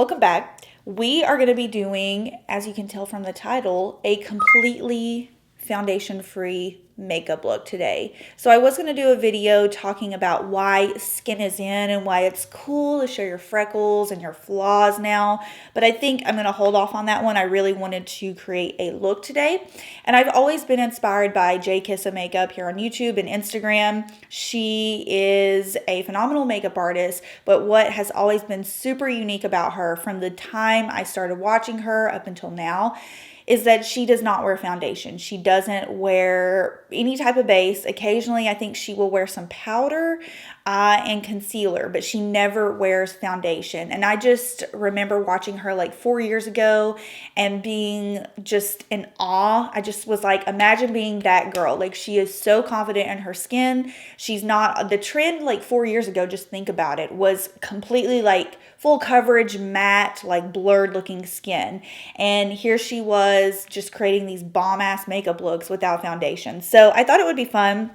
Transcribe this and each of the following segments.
Welcome back. We are going to be doing, as you can tell from the title, a completely foundation-free makeup look today. So I was going to do a video talking about why skin is in and why it's cool to show your freckles and your flaws now, but I think I'm going to hold off on that one. I really wanted to create a look today, and I've always been inspired by JKissaMakeup here on YouTube and Instagram. She is a phenomenal makeup artist, but what has always been super unique about her from the time I started watching her up until now is that she does not wear foundation. She doesn't wear any type of base. Occasionally, I think she will wear some powder and concealer, but she never wears foundation. And I just remember watching her like 4 years ago and being just in awe. I just was like, imagine being that girl. Like, she is so confident in her skin. She's not, the trend like 4 years ago, just think about it, was completely like full coverage, matte, like blurred looking skin. And here she was just creating these bomb ass makeup looks without foundation. So I thought it would be fun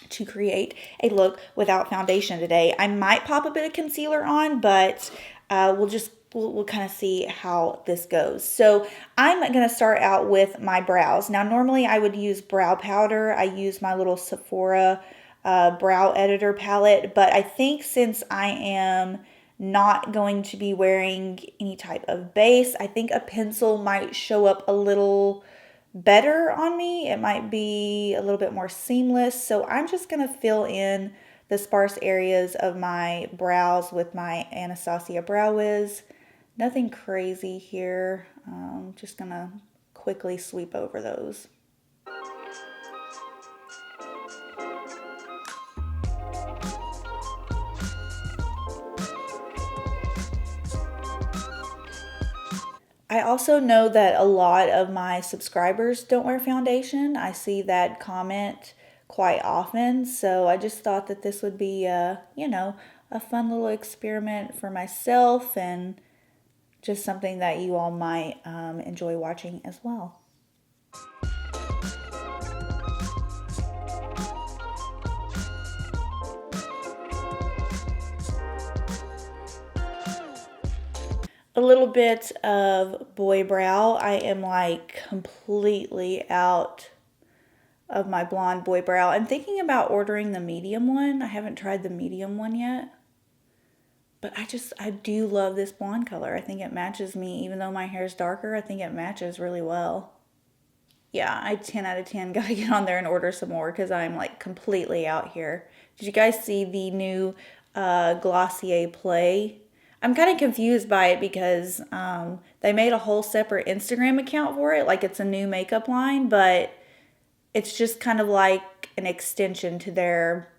to create a look without foundation today. I might pop a bit of concealer on, but we'll kind of see how this goes. So I'm going to start out with my brows. Now, normally I would use brow powder. I use my little Sephora brow editor palette, but I think since I am not going to be wearing any type of base, I think a pencil might show up a little better on me. It might be a little bit more seamless. So I'm just going to fill in the sparse areas of my brows with my Anastasia Brow Wiz. Nothing crazy here. Just going to quickly sweep over those. I also know that a lot of my subscribers don't wear foundation. I see that comment quite often. So I just thought that this would be a fun little experiment for myself and just something that you all might enjoy watching as well. A little bit of boy brow. I am like completely out of my blonde boy brow. I'm thinking about ordering the medium one. I haven't tried the medium one yet. But I do love this blonde color. I think it matches me. Even though my hair is darker, I think it matches really well. Yeah, I 10 out of 10 gotta get on there and order some more because I'm like completely out here. Did you guys see the new Glossier Play? I'm kind of confused by it because they made a whole separate Instagram account for it. Like, it's a new makeup line, but it's just kind of like an extension to their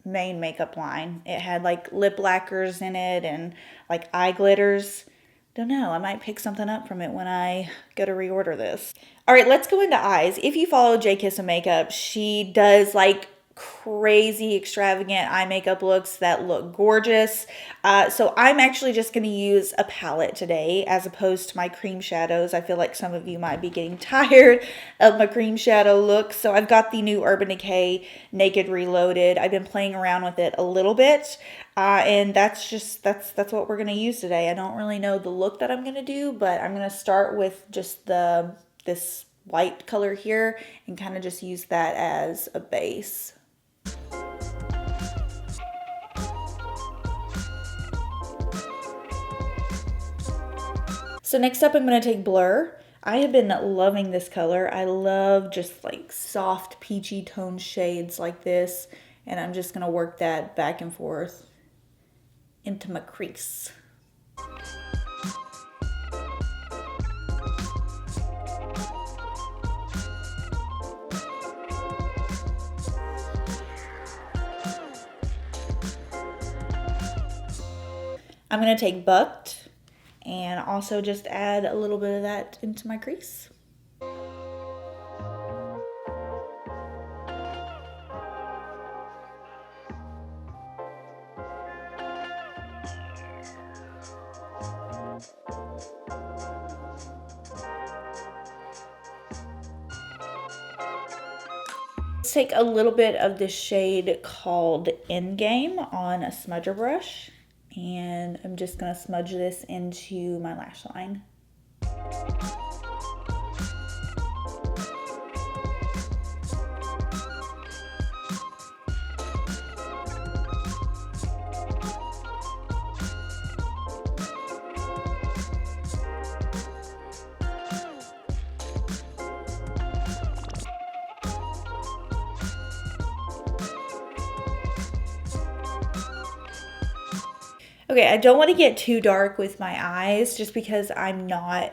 main makeup line. It had like lip lacquers in it and like eye glitters. Don't know, I might pick something up from it when I go to reorder this. All right, let's go into eyes. If you follow JKissaMakeup, she does like crazy extravagant eye makeup looks that look gorgeous. So I'm actually just going to use a palette today as opposed to my cream shadows. I feel like some of you might be getting tired of my cream shadow look. So I've got the new Urban Decay Naked Reloaded. I've been playing around with it a little bit. And that's what we're going to use today. I don't really know the look that I'm going to do, but I'm going to start with just this white color here and kind of just use that as a base. So next up, I'm going to take Blur. I have been loving this color. I love just like soft peachy tone shades like this. And I'm just going to work that back and forth into my crease. I'm going to take Bucked and also just add a little bit of that into my crease. Let's take a little bit of the shade called Endgame on a smudger brush And I'm just going to smudge this into my lash line. Okay, I don't want to get too dark with my eyes just because I'm not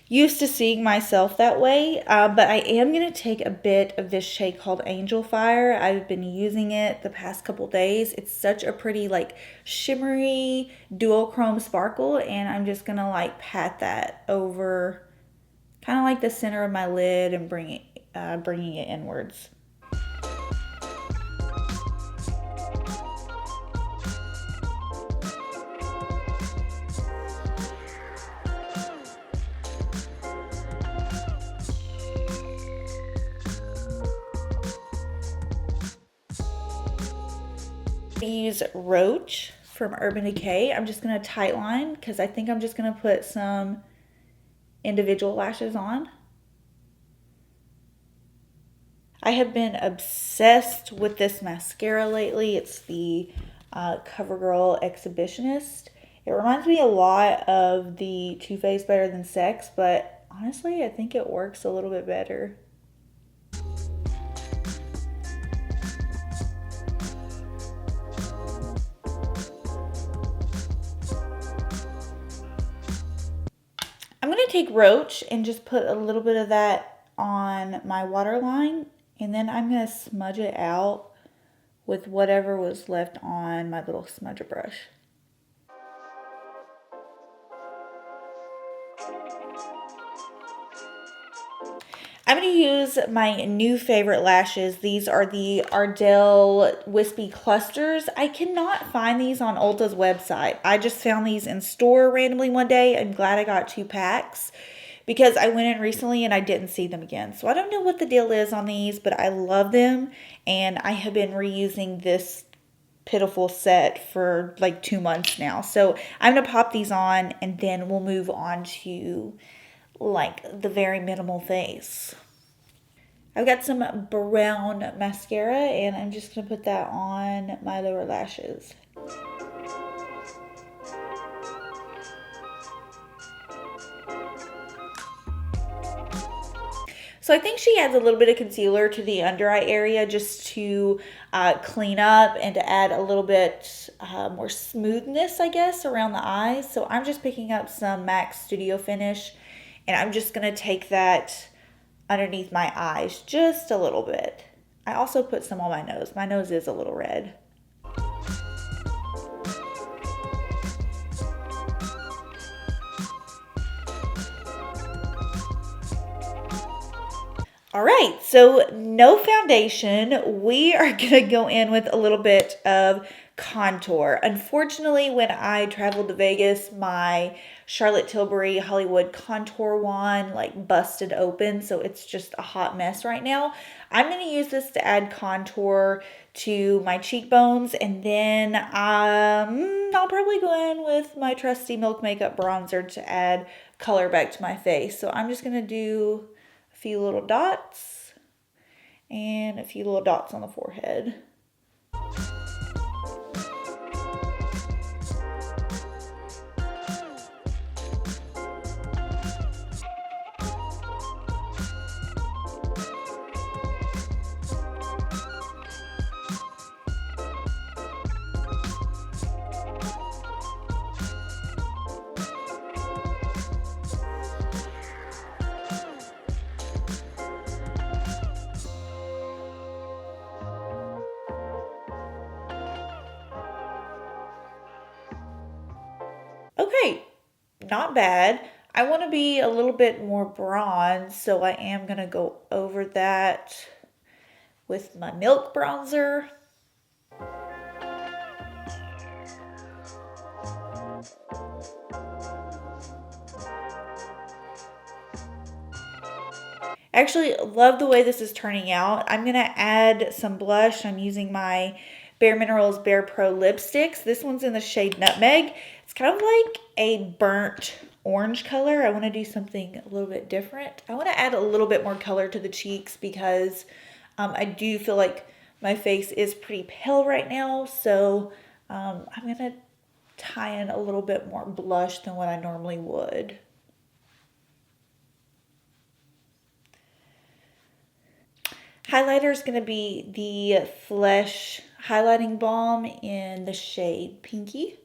used to seeing myself that way, but I am going to take a bit of this shade called Angel Fire. I've been using it the past couple days. It's such a pretty like shimmery duochrome sparkle, and I'm just going to like pat that over kind of like the center of my lid and bringing it inwards. Use Roach from Urban Decay. I'm just going to tight line because I think I'm just going to put some individual lashes on. I have been obsessed with this mascara lately. It's the CoverGirl Exhibitionist. It reminds me a lot of the Too Faced Better Than Sex, but honestly, I think it works a little bit better. I'm going to take Roach and just put a little bit of that on my waterline, and then I'm going to smudge it out with whatever was left on my little smudger brush. I'm going to use my new favorite lashes. These are the Ardell Wispie Clusters. I cannot find these on Ulta's website. I just found these in store randomly one day. I'm glad I got 2 packs because I went in recently and I didn't see them again. So I don't know what the deal is on these, but I love them. And I have been reusing this pitiful set for like 2 months now. So I'm going to pop these on and then we'll move on to like the very minimal face. I've got some brown mascara and I'm just going to put that on my lower lashes. So I think she adds a little bit of concealer to the under eye area just to clean up and to add a little bit more smoothness, I guess, around the eyes. So I'm just picking up some MAC Studio Finish and I'm just going to take that underneath my eyes just a little bit. I also put some on my nose. My nose is a little red. All right, so no foundation. We are gonna go in with a little bit of contour. Unfortunately, when I traveled to Vegas, my Charlotte Tilbury Hollywood contour wand like busted open, so it's just a hot mess right now. I'm gonna use this to add contour to my cheekbones, and then I'll probably go in with my trusty Milk Makeup bronzer to add color back to my face. So I'm just gonna do a few little dots and a few little dots on the forehead. Okay, not bad. I want to be a little bit more bronze, so I am going to go over that with my Milk bronzer. Actually, love the way this is turning out. I'm going to add some blush. I'm using my Bare Minerals Bare Pro lipsticks. This one's in the shade Nutmeg. It's kind of like a burnt orange color. I want to do something a little bit different. I want to add a little bit more color to the cheeks because I do feel like my face is pretty pale right now. So I'm going to tie in a little bit more blush than what I normally would. Highlighter is going to be the Flesh Highlighting Balm in the shade Pinky.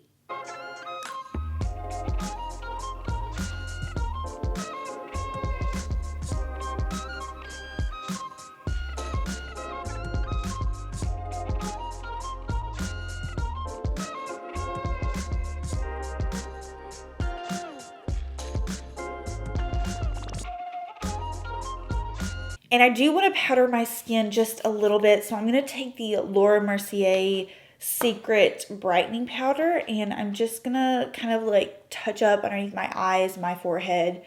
And I do want to powder my skin just a little bit. So I'm going to take the Laura Mercier Secret Brightening Powder. And I'm just going to kind of like touch up underneath my eyes, my forehead,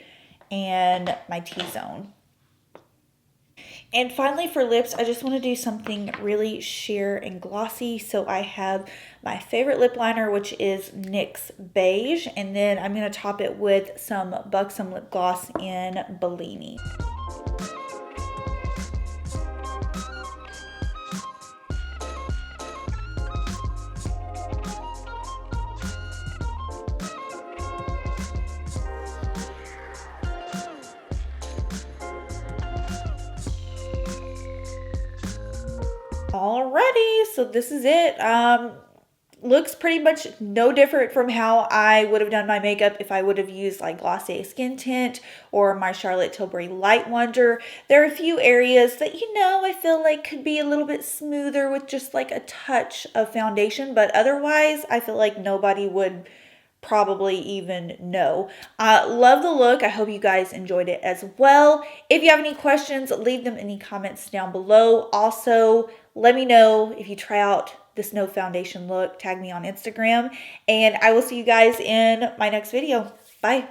and my T-zone. And finally for lips, I just want to do something really sheer and glossy. So I have my favorite lip liner, which is NYX Beige. And then I'm going to top it with some Buxom Lip Gloss in Bellini. Alrighty, so this is it. Looks pretty much no different from how I would have done my makeup if I would have used like Glossier Skin Tint or my Charlotte Tilbury Light Wonder. There are a few areas that, you know, I feel like could be a little bit smoother with just like a touch of foundation, but otherwise I feel like nobody would probably even know. Love the look. I hope you guys enjoyed it as well. If you have any questions, leave them in the comments down below. Also, let me know if you try out this no foundation look. Tag me on Instagram, and I will see you guys in my next video. Bye.